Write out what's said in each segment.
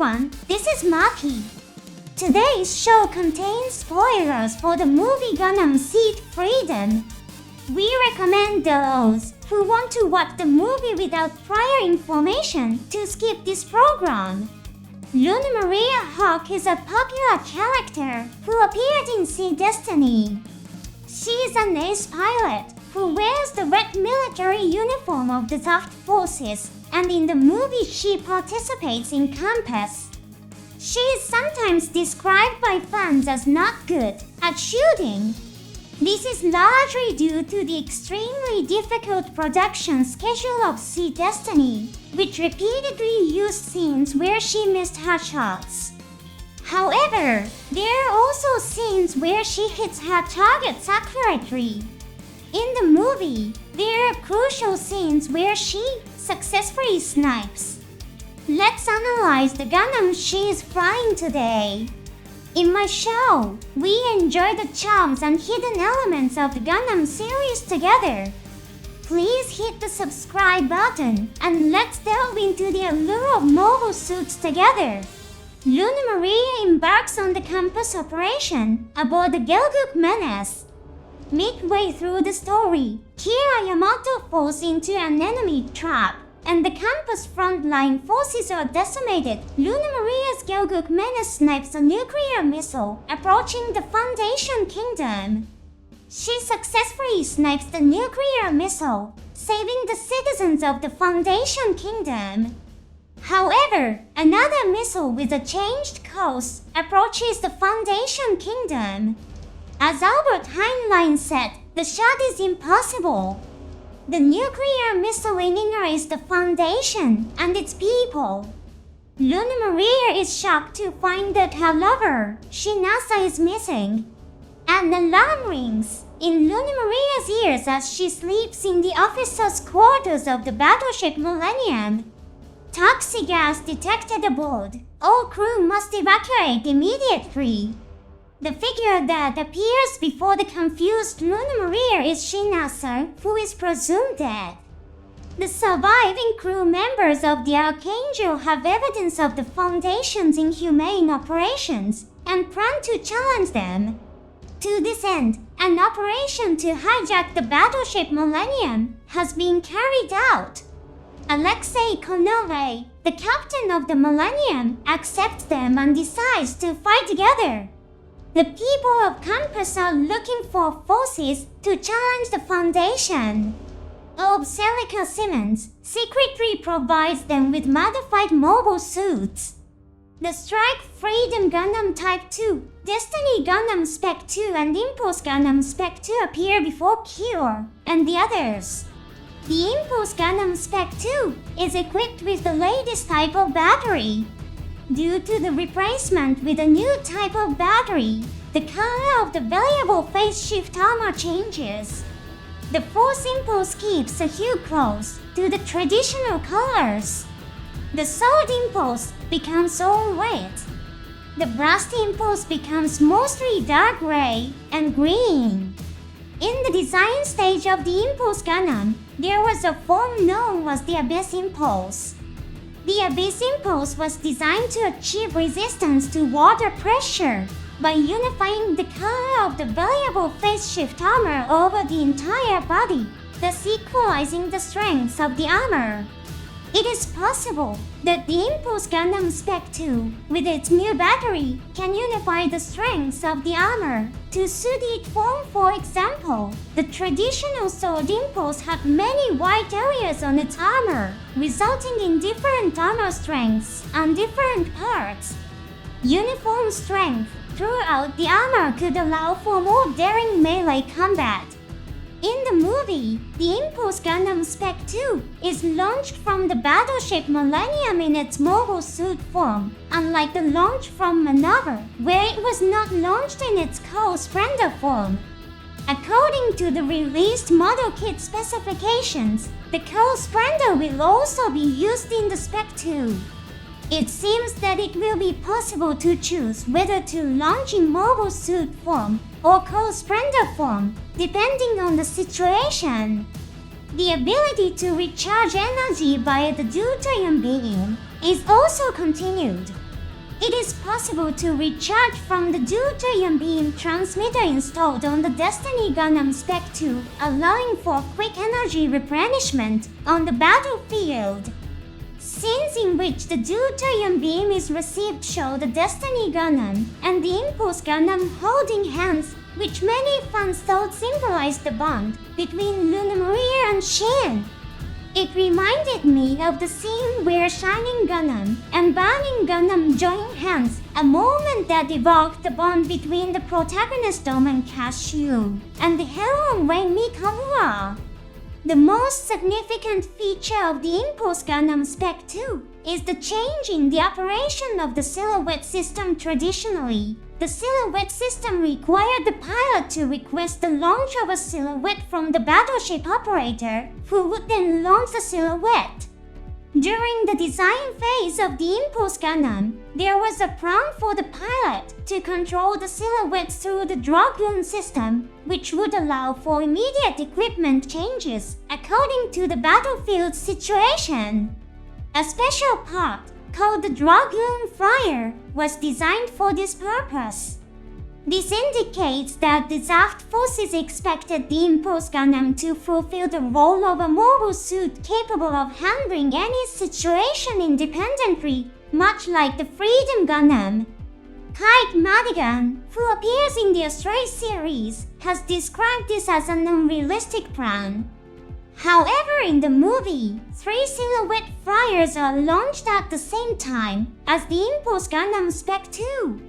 everyone, this is Maki. Today's show contains spoilers for the movie Gundam Seed Freedom. We recommend those who want to watch the movie without prior information to skip this program. Luna Maria Hawk is a popular character who appeared in Sea Destiny. She is an ace pilot who wears the red military uniform of the Zaft forces, and in the movie she participates in Campus. She is sometimes described by fans as not good at shooting. This is largely due to the extremely difficult production schedule of Sea Destiny, which repeatedly used scenes where she missed her shots. However, there are also scenes where she hits her targets accurately. In the movie, there are crucial scenes where she successfully snipes. Let's analyze the Gundam she is flying today. In my show, we enjoy the charms and hidden elements of the Gundam series together. Please hit the subscribe button and let's delve into the allure of mobile suits together. Luna Maria embarks on the campus operation aboard the Gelgook Menace. Midway through the story, Kira Yamato falls into an enemy trap, and the campus frontline forces are decimated. Luna Maria's Gelgook Menace snipes a nuclear missile approaching the Foundation Kingdom. She successfully snipes the nuclear missile, saving the citizens of the Foundation Kingdom. However, another missile with a changed course approaches the Foundation Kingdom. As Albert Heinlein said, the shot is impossible. The nuclear missile enigmas the Foundation and its people. Luna Maria is shocked to find that her lover, Shinasa, is missing. An alarm rings in Luna Maria's ears as she sleeps in the officers' quarters of the battleship Millennium. Toxic gas detected aboard. All crew must evacuate immediately. The figure that appears before the confused Luna Maria is Shinasa, who is presumed dead. The surviving crew members of the Archangel have evidence of the Foundation's inhumane operations and plan to challenge them. To this end, an operation to hijack the battleship Millennium has been carried out. Alexei Konove, the captain of the Millennium, accepts them and decides to fight together. The people of Campus are looking for forces to challenge the Foundation. Obselica Simmons secretly provides them with modified mobile suits. The Strike Freedom Gundam Type 2, Destiny Gundam Spec 2 and Impulse Gundam Spec 2 appear before Cure and the others. The Impulse Gundam Spec 2 is equipped with the latest type of battery. Due to the replacement with a new type of battery, the color of the variable phase shift armor changes. The Force Impulse keeps a hue close to the traditional colors. The Sword Impulse becomes all red. The Blast Impulse becomes mostly dark gray and green. In the design stage of the Impulse Gundam, there was a form known as the Abyss Impulse. The Abyss Impulse was designed to achieve resistance to water pressure by unifying the color of the variable phase shift armor over the entire body, thus equalizing the strengths of the armor. It is possible that the Impulse Gundam Spec 2, with its new battery, can unify the strengths of the armor to suit each form. For example, the traditional Sword Impulse had many white areas on its armor, resulting in different armor strengths on different parts. Uniform strength throughout the armor could allow for more daring melee combat. In the movie, the Impulse Gundam Spec 2 is launched from the battleship Millennium in its mobile suit form, unlike the launch from Maneuver, where it was not launched in its co-Splendor form. According to the released model kit specifications, the co-Splendor will also be used in the Spec 2. It seems that it will be possible to choose whether to launch in mobile suit form or co-Splendor form, depending on the situation. The ability to recharge energy via the deuterium beam is also continued. It is possible to recharge from the deuterium beam transmitter installed on the Destiny Gundam Spec 2, allowing for quick energy replenishment on the battlefield. Scenes in which the deuterium beam is received show the Destiny Gundam and the Impulse Gundam holding hands, which many fans thought symbolized the bond between Luna Maria and Shin. It reminded me of the scene where Shining Gundam and Burning Gundam join hands, a moment that evoked the bond between the protagonist Doman Cashew and the heroine Wei Mikawa. The most significant feature of the Impulse Gundam Spec 2 is the change in the operation of the silhouette system. Traditionally, the silhouette system required the pilot to request the launch of a silhouette from the battleship operator, who would then launch the silhouette. During the design phase of the Impulse Gundam, there was a prompt for the pilot to control the silhouette through the Dragoon system, which would allow for immediate equipment changes according to the battlefield situation. A special part, called the Dragoon Flyer, was designed for this purpose. This indicates that the Zaft forces expected the Impulse Gundam to fulfill the role of a mobile suit capable of handling any situation independently, much like the Freedom Gundam. Kite Madigan, who appears in the Astray series, has described this as an unrealistic plan. However, in the movie, 3 silhouette flyers are launched at the same time as the Impulse Gundam Spec 2.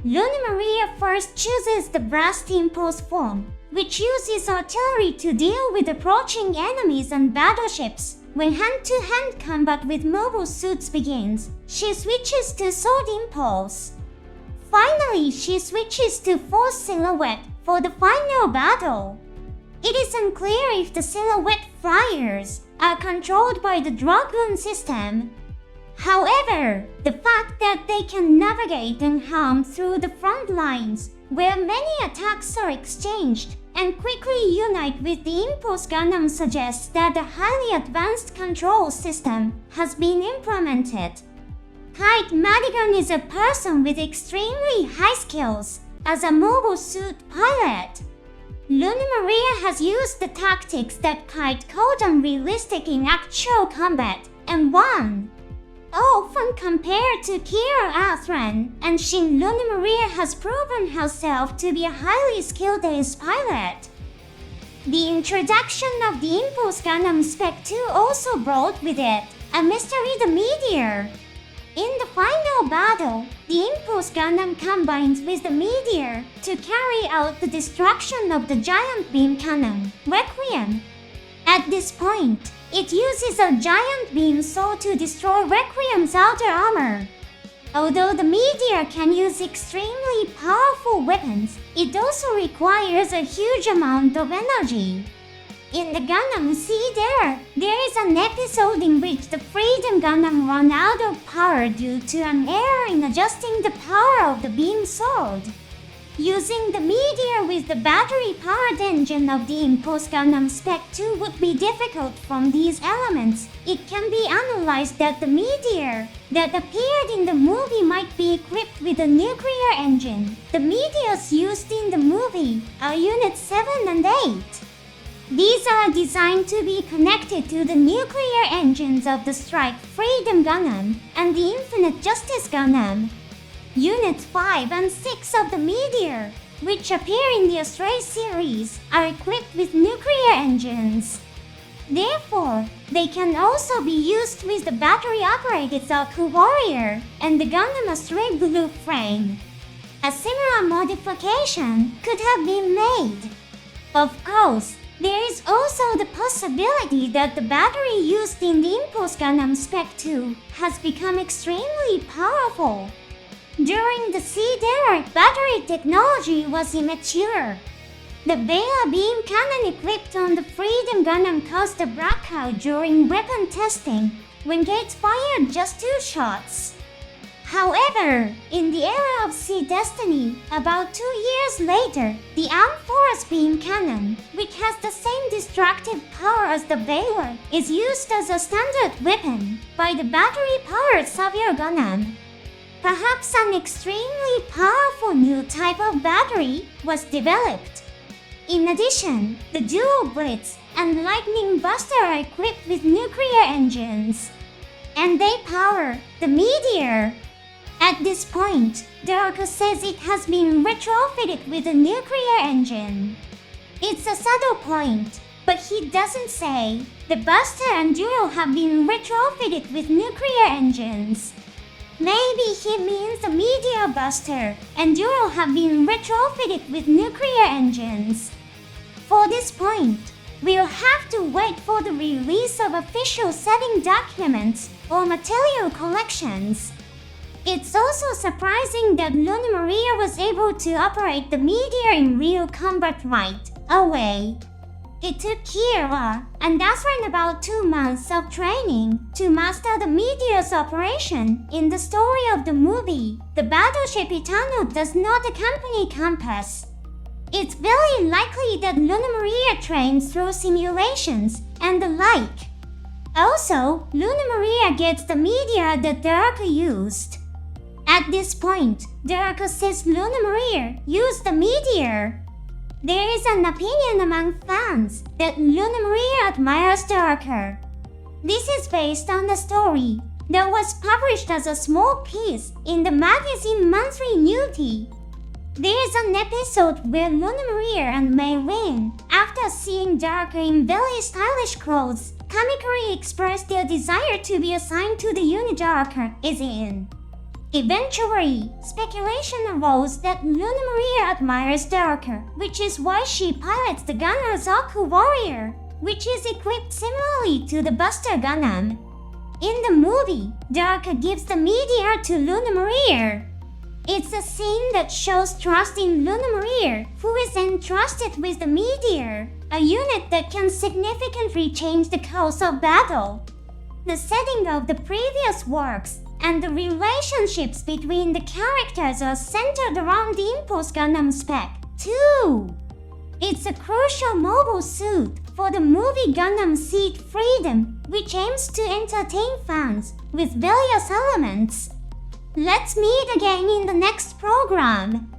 Luna Maria first chooses the Blast Impulse form, which uses artillery to deal with approaching enemies and battleships. When hand-to-hand combat with mobile suits begins, she switches to Sword Impulse. Finally, she switches to Force Silhouette for the final battle. It is unclear if the silhouette flyers are controlled by the Dragoon system. However, the fact that they can navigate unharmed through the front lines, where many attacks are exchanged, and quickly unite with the Impulse Gundam suggests that a highly advanced control system has been implemented. Kite Madigan is a person with extremely high skills as a mobile suit pilot. Luna Maria has used the tactics that Kite called unrealistic in actual combat and won. Often compared to Kira Athran and Shin, Luna Maria has proven herself to be a highly skilled ace pilot. The introduction of the Impulse Gundam Spec 2 also brought with it a mystery: the meteor. In the final battle, the Impulse Gundam combines with the meteor to carry out the destruction of the giant beam cannon, Requiem. At this point, it uses a giant beam saw to destroy Requiem's outer armor. Although the meteor can use extremely powerful weapons, it also requires a huge amount of energy. In the Gundam Seed Era, there is an episode in which the Freedom Gundam run out of power due to an error in adjusting the power of the beam sword. Using the meteor with the battery-powered engine of the Impulse Gundam Spec 2 would be difficult from these elements. It can be analyzed that the meteor that appeared in the movie might be equipped with a nuclear engine. The meteors used in the movie are Units 7 and 8. These are designed to be connected to the nuclear engines of the Strike Freedom Gundam and the Infinite Justice Gundam. Units 5 and 6 of the meteor, which appear in the Astray series, are equipped with nuclear engines. Therefore, they can also be used with the battery-operated Zaku Warrior and the Gundam Astray Blue frame. A similar modification could have been made. Of course, there is also the possibility that the battery used in the Impulse Gundam Spec 2 has become extremely powerful. During the Seed Era, battery technology was immature. The Bela beam cannon equipped on the Freedom Gundam caused a blackout during weapon testing, when Gates fired just 2 shots. However, in the era of Sea Destiny, about 2 years later, the Amphoras beam cannon, which has the same destructive power as the Baylor, is used as a standard weapon by the battery-powered Savior Gundam. Perhaps an extremely powerful new type of battery was developed. In addition, the Dual Blitz and Lightning Buster are equipped with nuclear engines, and they power the Meteor. At this point, Darko says it has been retrofitted with a nuclear engine. It's a subtle point, but he doesn't say the Buster and Dual have been retrofitted with nuclear engines. Maybe he means the Meteor Buster and Dual have been retrofitted with nuclear engines. For this point, we'll have to wait for the release of official setting documents or material collections. It's also surprising that Luna Maria was able to operate the Meteor in real combat right away. It took Kira and Asran about 2 months of training to master the Meteor's operation. In the story of the movie, the battleship Itano does not accompany Compass. It's very likely that Luna Maria trains through simulations and the like. Also, Luna Maria gets the Meteor that Darko used. At this point, Darko says Luna Maria used the Meteor. There is an opinion among fans that Luna Maria admires Darko. This is based on the story that was published as a small piece in the magazine Monthly Nudie. There is an episode where Luna Maria and Mei Rin, after seeing Darko in very stylish clothes, amicably express their desire to be assigned to the unit Darko is in. Eventually, speculation arose that Luna Maria admires Darko, which is why she pilots the Gunner Zaku Warrior, which is equipped similarly to the Buster Gundam. In the movie, Darko gives the Meteor to Luna Maria. It's a scene that shows trust in Luna Maria, who is entrusted with the Meteor, a unit that can significantly change the course of battle. The setting of the previous works and the relationships between the characters are centered around the Impulse Gundam Spec, too. It's a crucial mobile suit for the movie Gundam Seed Freedom, which aims to entertain fans with various elements. Let's meet again in the next program.